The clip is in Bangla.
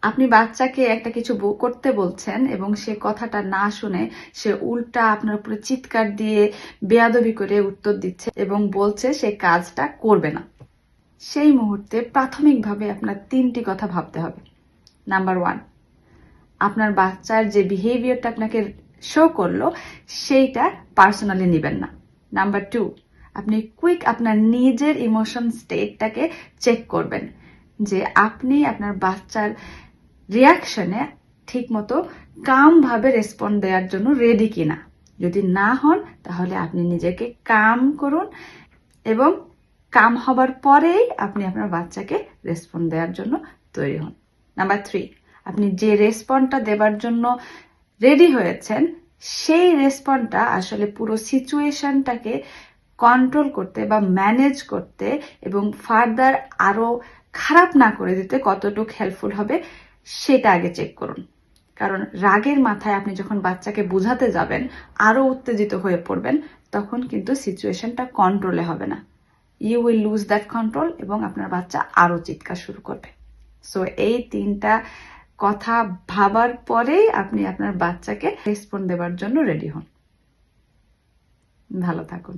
আপনি বাচ্চাকে একটা কিছু করতে বলছেন এবং সে কথাটা না শুনে সে উল্টা আপনার উপরে চিৎকার দিয়ে বেয়াদবি করে উত্তর দিচ্ছে এবং বলছে সে কাজটা করবে না। সেই মুহূর্তে প্রাথমিকভাবে আপনার 3টি কথা ভাবতে হবে। নাম্বার 1, আপনার বাচ্চার যে বিহেভিয়ারটা আপনাকে শো করলো সেইটা পার্সোনালি নেবেন না। নাম্বার 2, আপনি কুইক আপনার নিজের ইমোশন স্টেটটাকে চেক করবেন যে আপনি আপনার বাচ্চার রিয়াকশনে ঠিকমতো কামভাবে রেসপন্ড দেওয়ার জন্য রেডি কিনা। যদি না হন তাহলে আপনি নিজেকে কাম করুন এবং কাম হবার পরেই আপনি আপনার বাচ্চাকে রেসপন্ড দেওয়ার জন্য তৈরি হন। নাম্বার 3, আপনি যে রেসপন্ডটা দেবার জন্য রেডি হয়েছেন সেই রেসপন্ডটা আসলে পুরো সিচুয়েশনটাকে কন্ট্রোল করতে বা ম্যানেজ করতে এবং ফার্দার আরো খারাপ না করে দিতে কতটুকু হেল্পফুল হবে সেটা আগে চেক করুন। কারণ রাগের মাথায় আপনি যখন বাচ্চাকে বোঝাতে যাবেন আরো উত্তেজিত হয়ে পড়বেন, তখন কিন্তু সিচুয়েশনটা কন্ট্রোলে হবে না। You will lose that control এবং আপনার বাচ্চা আরো চিৎকার শুরু করবে। সো এই 3টা কথা ভাবার পরেই আপনি আপনার বাচ্চাকে রেসপন্ড দেওয়ার জন্য রেডি হন। ভালো থাকুন।